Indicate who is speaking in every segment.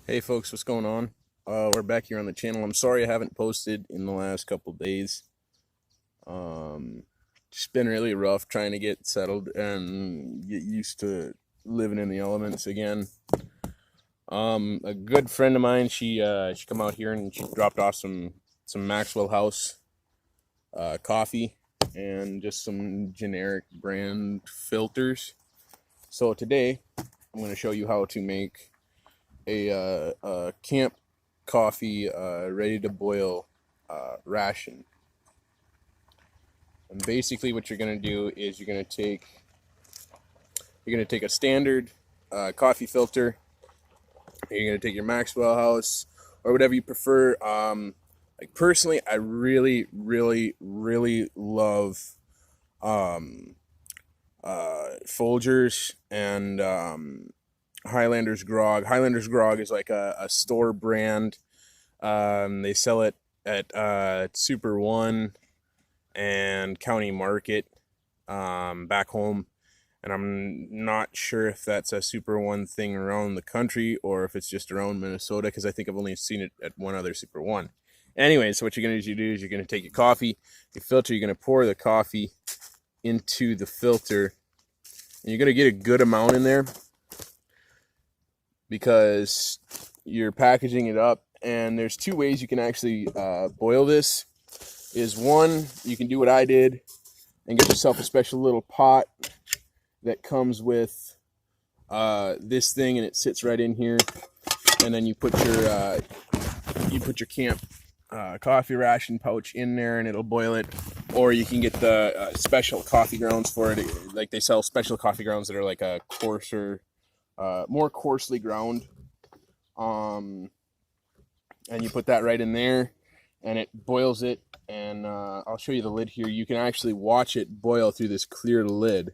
Speaker 1: Hey folks, what's going on? We're back here on the channel. I'm sorry I haven't posted in the last couple days. Um, just been really rough trying to get settled and get used to living in the elements again. A good friend of mine, she come out here and she dropped off some Maxwell House coffee and just some generic brand filters. So today I'm going to show you how to make a camp coffee ready to boil ration. And basically what you're going to do is you're going to take a standard coffee filter. You're going to take your Maxwell House or whatever you prefer. Like personally, I really love Folgers and Highlander's Grog. Highlander's Grog is like a store brand. They sell it at Super One and County Market back home. And I'm not sure if that's a Super One thing around the country or if it's just around Minnesota, because I think I've only seen it at one other Super One. Anyway, so what you're going to do is you're going to take your coffee, your filter, you're going to pour the coffee into the filter. And you're going to get a good amount in there because you're packaging it up. And there's two ways you can actually boil this. Is one, you can do what I did and get yourself a special little pot that comes with this thing, and it sits right in here. And then you put your camp coffee ration pouch in there, and it'll boil it. Or you can get the special coffee grounds for it. Like they sell special coffee grounds that are like a coarser, more coarsely ground. And you put that right in there, and it boils it. And I'll show you the lid here. You can actually watch it boil through this clear lid.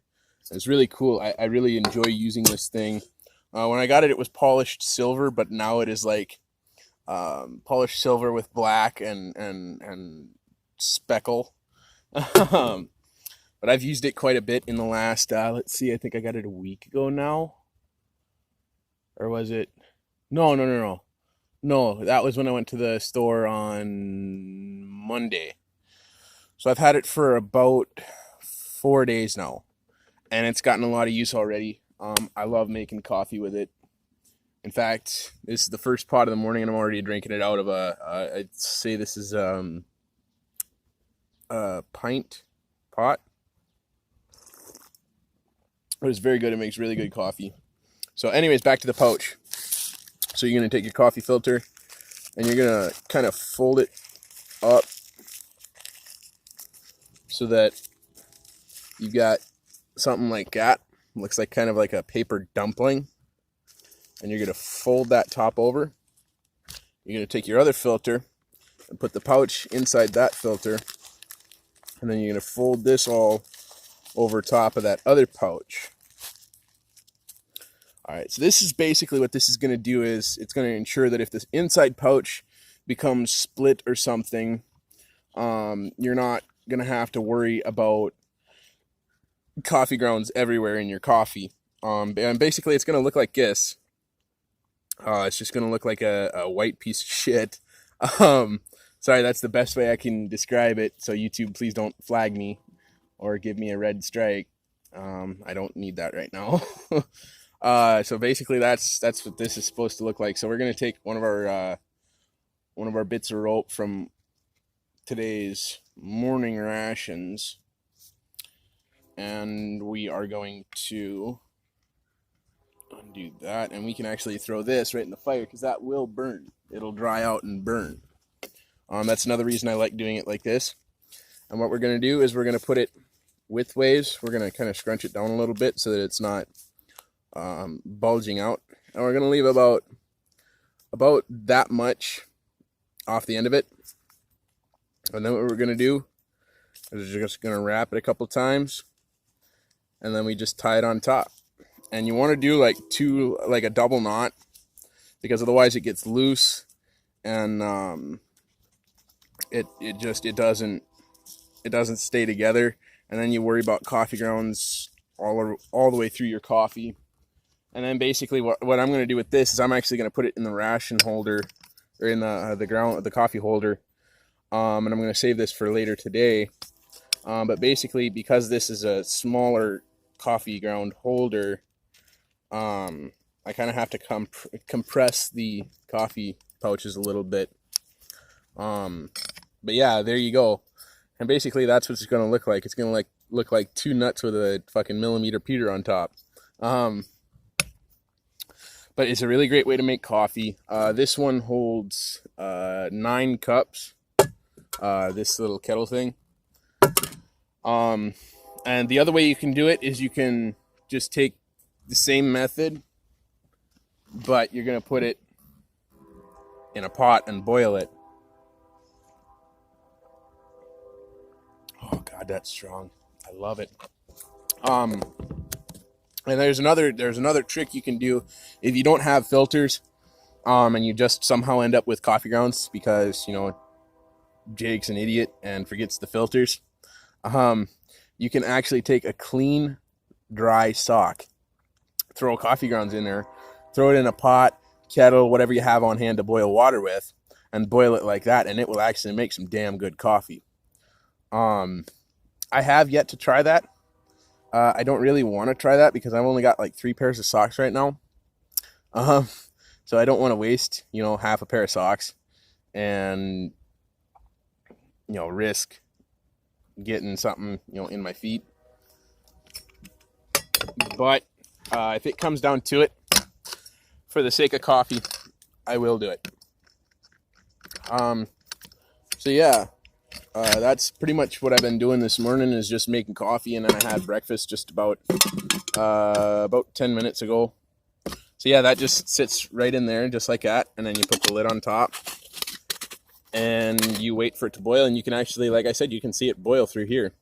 Speaker 1: It's really cool. I really enjoy using this thing. When I got it, it was polished silver, but now it is like polished silver with black and speckle. But I've used it quite a bit in the last, let's see, I think I got it a week ago now. Or was it? No. No, that was when I went to the store on Monday. So I've had it for about 4 days now, and it's gotten a lot of use already. I love making coffee with it. In fact, this is the first pot of the morning, and I'm already drinking it out of I'd say this is a pint pot. But it's very good. It makes really good coffee. So anyways, back to the pouch. So you're going to take your coffee filter, and you're going to kind of fold it up so that you've got something like that. Looks like kind of like a paper dumpling. And you're going to fold that top over. You're going to take your other filter and put the pouch inside that filter. And then you're going to fold this all over top of that other pouch. All right, so this is basically what this is going to do is it's going to ensure that if this inside pouch becomes split or something, you're not going to have to worry about coffee grounds everywhere in your coffee. And basically it's going to look like this. It's just going to look like a white piece of shit. Sorry, that's the best way I can describe it. So YouTube, please don't flag me or give me a red strike. I don't need that right now. So basically that's what this is supposed to look like. So we're going to take one of our bits of rope from today's morning rations, and we are going to undo that, and we can actually throw this right in the fire because that will burn. It'll dry out and burn. That's another reason I like doing it like this. And what we're going to do is we're going to put it widthways. We're going to kind of scrunch it down a little bit so that it's not bulging out. And we're going to leave about that much off the end of it. And then what we're going to do is we're just going to wrap it a couple times, and then we just tie it on top. And you want to do like a double knot, because otherwise it gets loose and it doesn't stay together, and then you worry about coffee grounds all the way through your coffee, And then basically what I'm going to do with this is I'm actually going to put it in the ration holder, or in the coffee holder. And I'm going to save this for later today. But basically, because this is a smaller coffee ground holder, I kind of have to compress the coffee pouches a little bit. But yeah, there you go. And basically that's what it's going to look like. It's going to look like two nuts with a fucking millimeter Peter on top. But it's a really great way to make coffee. This one holds 9 cups. This little kettle thing. And the other way you can do it is you can just take the same method, but you're going to put it in a pot and boil it. Oh God, that's strong. I love it. And there's another trick you can do if you don't have filters, and you just somehow end up with coffee grounds because, you know, Jake's an idiot and forgets the filters. You can actually take a clean, dry sock, throw coffee grounds in there, throw it in a pot, kettle, whatever you have on hand to boil water with, and boil it like that, and it will actually make some damn good coffee. I have yet to try that. I don't really want to try that because I've only got like 3 pairs of socks right now. So I don't want to waste, you know, half a pair of socks and, you know, risk getting something, you know, in my feet. But if it comes down to it, for the sake of coffee, I will do it. So yeah, that's pretty much what I've been doing this morning, is just making coffee, and then I had breakfast just about 10 minutes ago. So yeah, that just sits right in there just like that, and then you put the lid on top and you wait for it to boil, and you can actually, like I said, you can see it boil through here.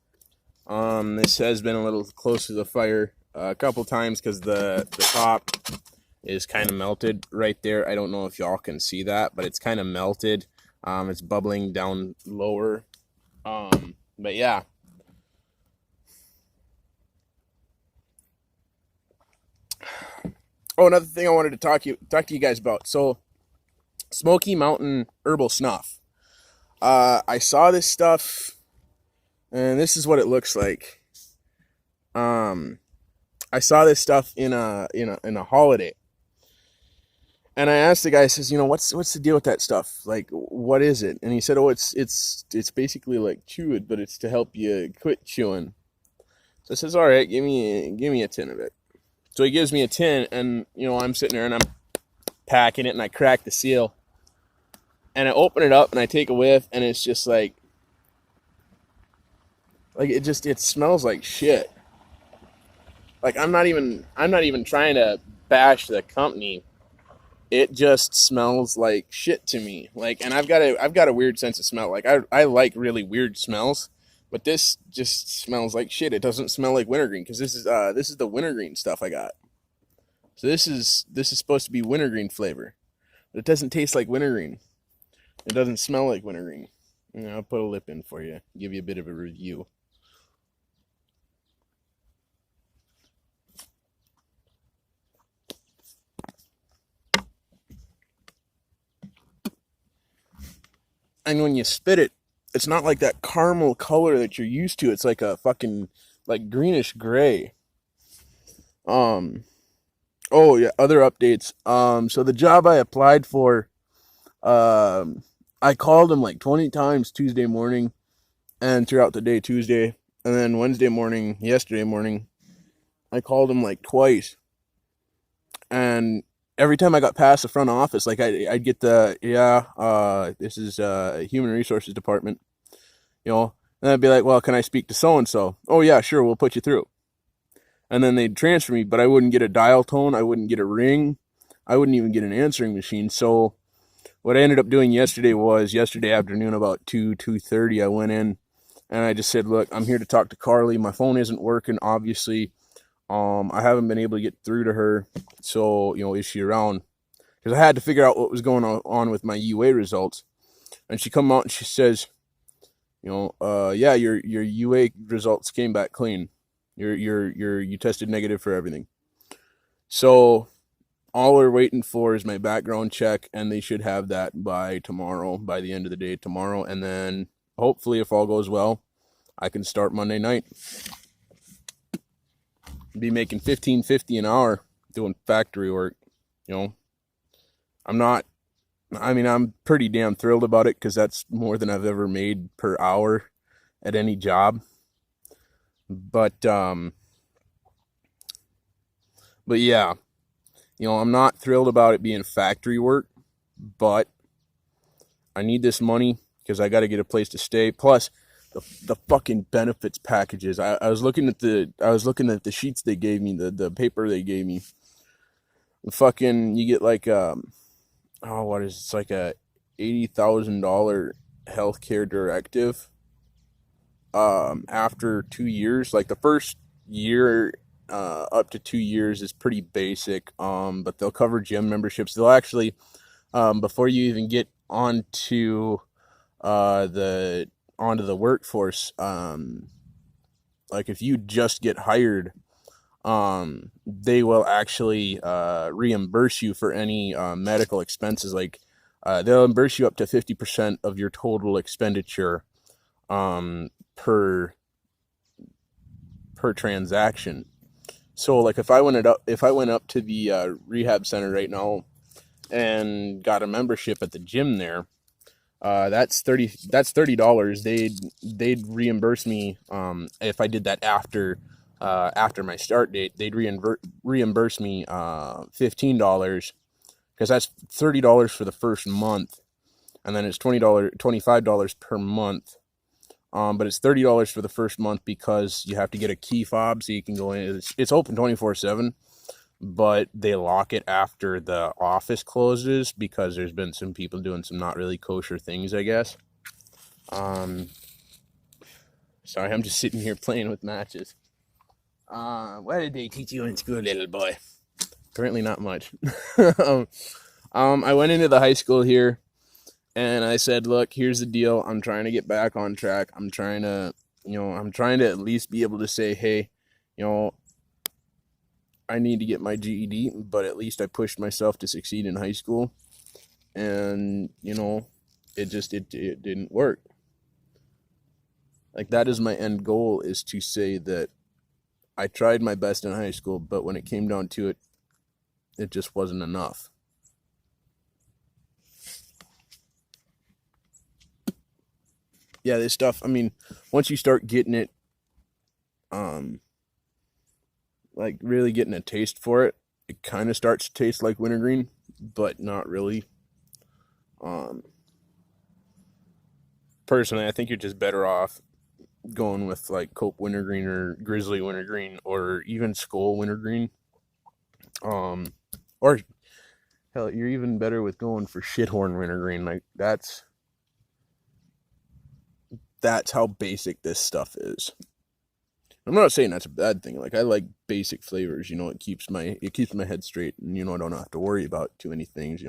Speaker 1: This has been a little close to the fire a couple times because the top is kind of melted right there. I don't know if y'all can see that, but it's kind of melted. It's bubbling down lower. But yeah. Oh, another thing I wanted to talk to you guys about. So, Smoky Mountain Herbal Snuff. I saw this stuff, and this is what it looks like. I saw this stuff in a holiday, and I asked the guy, I says, you know, what's the deal with that stuff? Like, what is it? And he said, oh, it's basically like chewed, but it's to help you quit chewing. So I says, all right, give me a tin of it. So he gives me a tin, and, you know, I'm sitting there and I'm packing it, and I crack the seal, and I open it up and I take a whiff, and it's just like it smells like shit. Like, I'm not even trying to bash the company. It just smells like shit to me. Like, and I've got a weird sense of smell. Like, I like really weird smells, but this just smells like shit. It doesn't smell like wintergreen, because this is the wintergreen stuff I got. So this is supposed to be wintergreen flavor, but it doesn't taste like wintergreen. It doesn't smell like wintergreen. You know, I'll put a lip in for you, give you a bit of a review. And when you spit it, it's not like that caramel color that you're used to. It's like a fucking, like, greenish gray. Oh yeah, other updates. So the job I applied for, I called him like 20 times Tuesday morning and throughout the day Tuesday, and then yesterday morning, I called him like twice. And every time I got past the front office, like I'd get this is human resources department, you know, and I'd be like, well, can I speak to so and so? Oh yeah, sure, we'll put you through. And then they'd transfer me, but I wouldn't get a dial tone, I wouldn't get a ring, I wouldn't even get an answering machine. So what I ended up doing yesterday afternoon about 2:30, I went in and I just said, look, I'm here to talk to Carly. My phone isn't working, obviously. I haven't been able to get through to her. So, you know, is she around? Because I had to figure out what was going on with my UA results. And she come out and she says, you know, yeah, your UA results came back clean. You tested negative for everything. So all we're waiting for is my background check, and they should have that by tomorrow, by the end of the day tomorrow. And then hopefully, if all goes well, I can start Monday night. Be making $15.50 an hour doing factory work. You know, I'm pretty damn thrilled about it, because that's more than I've ever made per hour at any job. But yeah, I'm not thrilled about it being factory work, but I need this money because I got to get a place to stay. Plus, the fucking benefits packages. I was looking at the sheets they gave me, the paper they gave me. Fucking, you get like it's like a $80,000 healthcare directive. After 2 years, like the first year, up to 2 years is pretty basic. But they'll cover gym memberships. They'll actually, before you even get onto the workforce, like if you just get hired, they will actually reimburse you for any medical expenses. Like they'll reimburse you up to 50% of your total expenditure per transaction. So like if I went up to the rehab center right now and got a membership at the gym there, that's $30. They'd reimburse me if I did that after my start date. They'd reimburse me $15, because that's $30 for the first month, and then it's $25 per month. But it's $30 for the first month because you have to get a key fob so you can go in. It's open 24/7, but they lock it after the office closes because there's been some people doing some not really kosher things, I guess. Sorry, I'm just sitting here playing with matches. What did they teach you in school, little boy? Apparently not much. I went into the high school here, and I said, look, here's the deal. I'm trying to get back on track. I'm trying to at least be able to say, hey, I need to get my GED, but at least I pushed myself to succeed in high school. And, it didn't work. Like, that is my end goal, is to say that I tried my best in high school, but when it came down to it, it just wasn't enough. Yeah, this stuff, I mean, once you start getting it, like really getting a taste for it, it kind of starts to taste like wintergreen, but not really. Personally, I think you're just better off going with like Cope wintergreen or Grizzly wintergreen or even Skull wintergreen. Or hell, you're even better with going for Shithorn wintergreen. Like that's how basic this stuff is. I'm not saying that's a bad thing. Like I like basic flavors, it keeps my head straight, and I don't have to worry about too many things,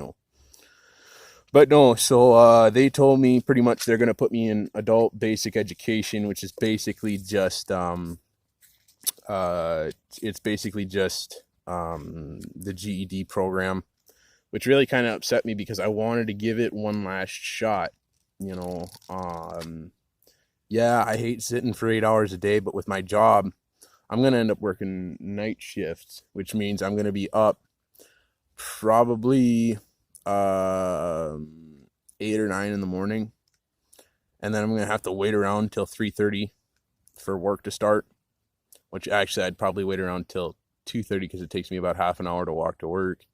Speaker 1: But no, so they told me pretty much they're gonna put me in adult basic education, which is basically just the GED program, which really kind of upset me because I wanted to give it one last shot. Yeah, I hate sitting for 8 hours a day, but with my job, I'm going to end up working night shifts, which means I'm going to be up probably 8 or 9 in the morning. And then I'm going to have to wait around till 3:30 for work to start, which actually I'd probably wait around till 2:30 because it takes me about half an hour to walk to work.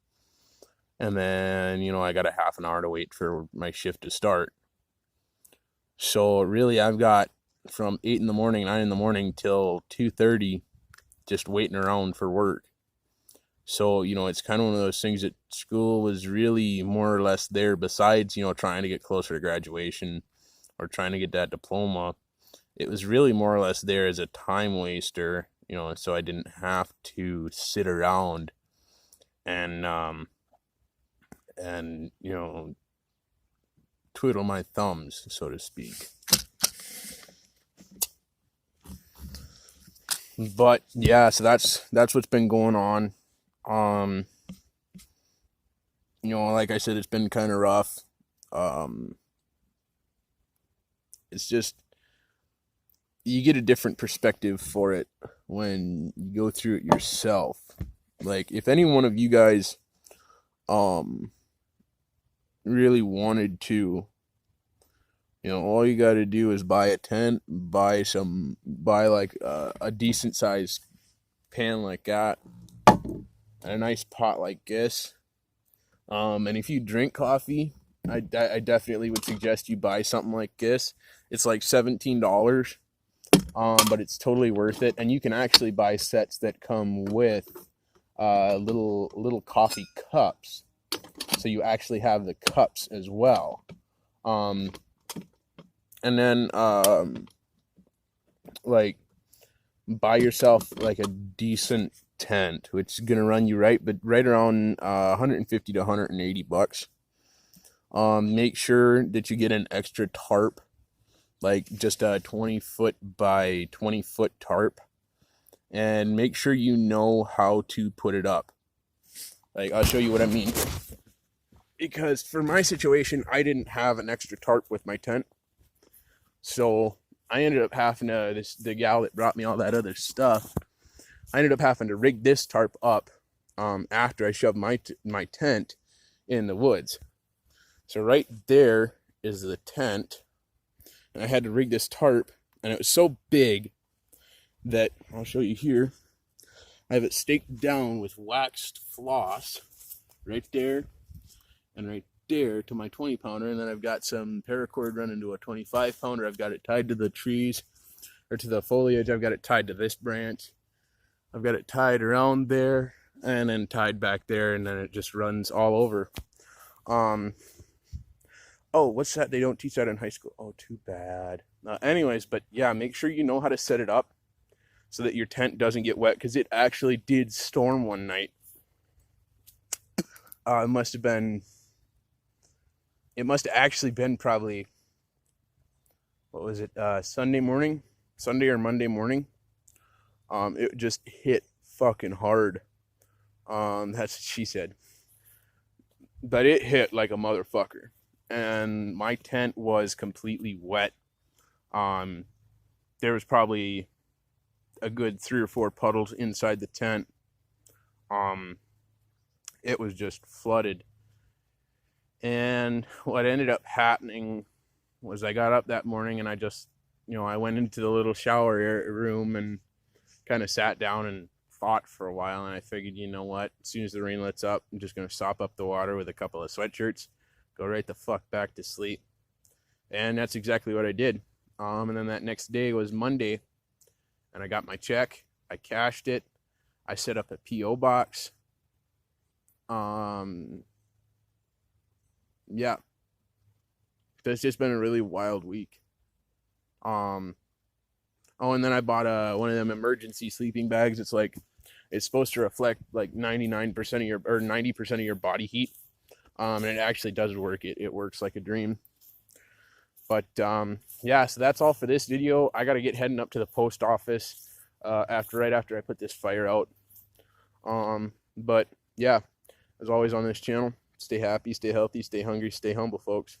Speaker 1: And then, I got a half an hour to wait for my shift to start. So really, I've got from 8 in the morning, 9 in the morning till 2:30 just waiting around for work. So, it's kind of one of those things that school was really more or less there besides, trying to get closer to graduation or trying to get that diploma. It was really more or less there as a time waster, so I didn't have to sit around and twiddle my thumbs, so to speak. But yeah, so that's what's been going on. You know, like I said, it's been kind of rough. It's just, you get a different perspective for it when you go through it yourself. Like, if any one of you guys really wanted to, you know, all you got to do is buy a tent, buy like a decent sized pan like that, and a nice pot like this. And if you drink coffee, I definitely would suggest you buy something like this. It's like $17, but it's totally worth it. And you can actually buy sets that come with little coffee cups, so you actually have the cups as well. And then like, buy yourself like a decent tent, which is gonna run you right around 150 to 180 bucks. Make sure that you get an extra tarp, like just a 20-foot by 20-foot tarp, and make sure you know how to put it up. Like, I'll show you what I mean, because for my situation, I didn't have an extra tarp with my tent, so I ended up having to, the gal that brought me all that other stuff, I ended up having to rig this tarp up after I shoved my tent in the woods. So right there is the tent, and I had to rig this tarp, and it was so big that, I'll show you here, I have it staked down with waxed floss right there and right there to my 20-pounder, and then I've got some paracord running to a 25-pounder. I've got it tied to the trees, or to the foliage. I've got it tied to this branch. I've got it tied around there, and then tied back there, and then it just runs all over. Oh, what's that? They don't teach that in high school. Oh, too bad. Anyways, but yeah, make sure you know how to set it up so that your tent doesn't get wet, because it actually did storm one night. It must have actually been probably, what was it, Sunday or Monday morning. It just hit fucking hard. That's what she said. But it hit like a motherfucker. And my tent was completely wet. There was probably a good 3 or 4 puddles inside the tent. It was just flooded. And what ended up happening was, I got up that morning and I just, you know, I went into the little shower room and kind of sat down and thought for a while. And I figured, you know what, as soon as the rain lets up, I'm just going to sop up the water with a couple of sweatshirts, go right the fuck back to sleep. And that's exactly what I did. And then that next day was Monday, and I got my check. I cashed it. I set up a P.O. box. Yeah. It's just been a really wild week. Oh, and then I bought one of them emergency sleeping bags. It's supposed to reflect like 99% of your, or 90% of your body heat. And it actually does work. It works like a dream. But yeah, so that's all for this video. I got to get heading up to the post office right after I put this fire out. But yeah, as always on this channel, stay happy, stay healthy, stay hungry, stay humble, folks.